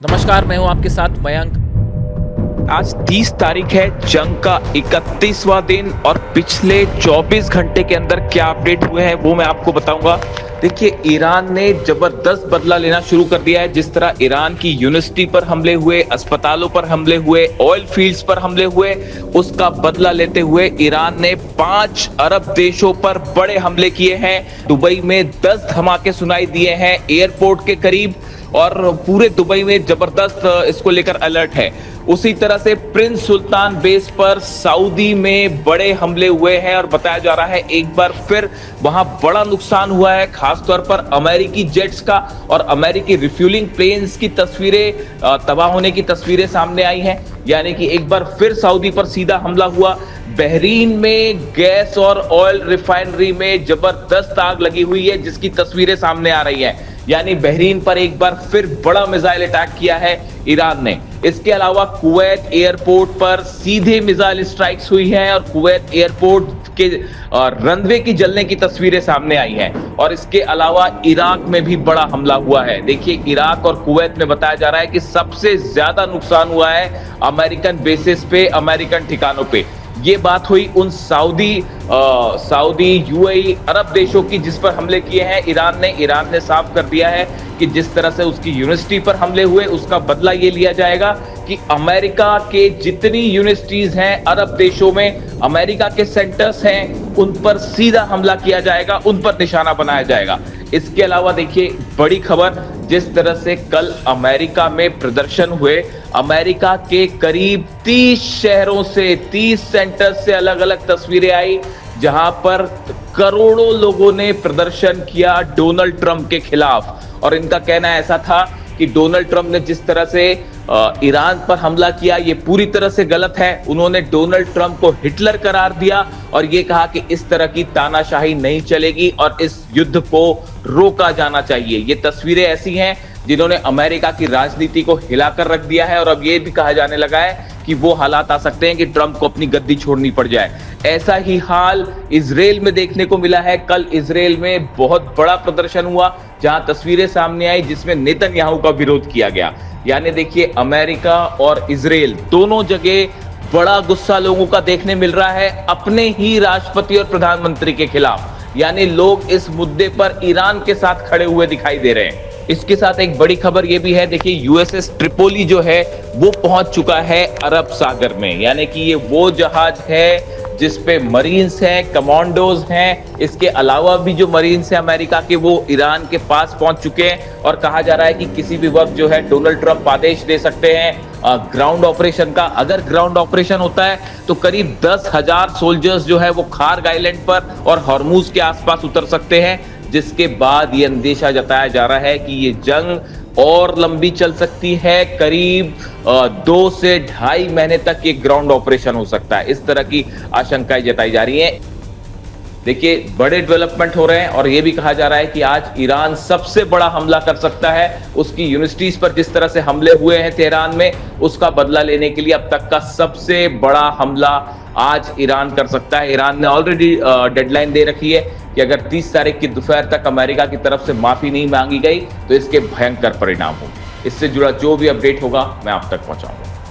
नमस्कार, मैं हूं आपके साथ मयंक। आज 30 तारीख है, जंग का 31वां दिन और पिछले 24 घंटे के अंदर क्या अपडेट हुए हैं वो मैं आपको बताऊंगा। देखिए, ईरान ने जबरदस्त बदला लेना शुरू कर दिया है। जिस तरह ईरान की यूनिवर्सिटी पर हमले हुए, अस्पतालों पर हमले हुए, ऑयल फील्ड्स पर हमले हुए, उसका बदला लेते हुए ईरान ने 5 अरब देशों पर बड़े हमले किए हैं। दुबई में 10 धमाके सुनाई दिए हैं एयरपोर्ट के करीब, और पूरे दुबई में जबरदस्त इसको लेकर अलर्ट है। उसी तरह से प्रिंस सुल्तान बेस पर सऊदी में बड़े हमले हुए हैं और बताया जा रहा है एक बार फिर वहां बड़ा नुकसान हुआ है, खासतौर पर अमेरिकी जेट्स का और अमेरिकी रिफ्यूलिंग प्लेन्स की तस्वीरें, तबाह होने की तस्वीरें सामने आई हैं। यानी कि एक बार फिर सऊदी पर सीधा हमला हुआ। बहरीन में गैस और ऑयल रिफाइनरी में जबरदस्त आग लगी हुई है, जिसकी तस्वीरें सामने आ रही हैं। यानी बहरीन पर एक बार फिर बड़ा मिसाइल अटैक किया है ईरान ने। इसके अलावा कुवैत एयरपोर्ट पर सीधे मिसाइल स्ट्राइक्स हुई हैं और कुवैत एयरपोर्ट के रनवे की जलने की तस्वीरें सामने आई हैं। और इसके अलावा इराक में भी बड़ा हमला हुआ है। देखिए, इराक और कुवैत में बताया जा रहा है कि सबसे ज्यादा नुकसान हुआ है अमेरिकन बेसिस पे, अमेरिकन ठिकानों पे। ये बात हुई उन सऊदी यूएई अरब देशों की जिस पर हमले किए हैं ईरान ने साफ कर दिया है कि जिस तरह से उसकी यूनिवर्सिटी पर हमले हुए, उसका बदला ये लिया जाएगा कि अमेरिका के जितनी यूनिवर्सिटीज हैं अरब देशों में, अमेरिका के सेंटर्स हैं, उन पर सीधा हमला किया जाएगा, उन पर निशाना बनाया जाएगा। इसके अलावा देखिए, बड़ी खबर, जिस तरह से कल अमेरिका में प्रदर्शन हुए, अमेरिका के करीब 30 शहरों से, 30 सेंटर से अलग अलग तस्वीरें आई, जहां पर करोड़ों लोगों ने प्रदर्शन किया डोनाल्ड ट्रंप के खिलाफ। और इनका कहना ऐसा था कि डोनाल्ड ट्रंप ने जिस तरह से ईरान पर हमला किया, ये पूरी तरह से गलत है। उन्होंने डोनाल्ड ट्रंप को हिटलर करार दिया और ये कहा कि इस तरह की तानाशाही नहीं चलेगी और इस युद्ध को रोका जाना चाहिए। ये तस्वीरें ऐसी हैं जिन्होंने अमेरिका की राजनीति को हिलाकर रख दिया है और अब ये भी कहा जाने लगा है कि वो हालात आ सकते हैं कि ट्रंप को अपनी गद्दी छोड़नी पड़ जाए। ऐसा ही हाल इजराइल में देखने को मिला है। कल इजराइल में बहुत बड़ा प्रदर्शन हुआ, जहां तस्वीरें सामने आई जिसमें नेतन्याहू का विरोध किया गया। यानी देखिए, अमेरिका और इजराइल दोनों जगह बड़ा गुस्सा लोगों का देखने मिल रहा है अपने ही राष्ट्रपति और प्रधानमंत्री के खिलाफ। यानी लोग इस मुद्दे पर ईरान के साथ खड़े हुए दिखाई दे रहे हैं। इसके साथ एक बड़ी खबर ये भी है, देखिए, यूएसएस ट्रिपोली जो है वो पहुंच चुका है अरब सागर में। यानी कि ये वो जहाज है जिस पे मरीन्स हैं, कमांडोज हैं। इसके अलावा भी जो मरीन्स हैं अमेरिका के, वो ईरान के पास पहुंच चुके हैं और कहा जा रहा है कि किसी भी वक्त जो है डोनाल्ड ट्रंप आदेश दे सकते हैं ग्राउंड ऑपरेशन का। अगर ग्राउंड ऑपरेशन होता है तो करीब 10,000 सोल्जर्स जो है वो खार्ग आइलैंड पर और हॉर्मुज के आसपास उतर सकते हैं, जिसके बाद ये अंदेशा जताया जा रहा है कि ये जंग और लंबी चल सकती है। करीब 2 से 2.5 महीने तक ये ग्राउंड ऑपरेशन हो सकता है। इस तरह की आशंकाएं जताई जा रही हैं। देखिए, बड़े डेवलपमेंट हो रहे हैं और ये भी कहा जा रहा है कि आज ईरान सबसे बड़ा हमला कर सकता है। उसकी यूनिवर्सिटीज पर जिस तरह से हमले हुए हैं तेहरान में, उसका बदला लेने के लिए अब तक का सबसे बड़ा हमला आज ईरान कर सकता है। ईरान ने ऑलरेडी डेडलाइन दे रखी है कि अगर 30 तारीख की दोपहर तक अमेरिका की तरफ से माफी नहीं मांगी गई तो इसके भयंकर परिणाम होंगे। इससे जुड़ा जो भी अपडेट होगा मैं आप तक पहुंचाऊंगा।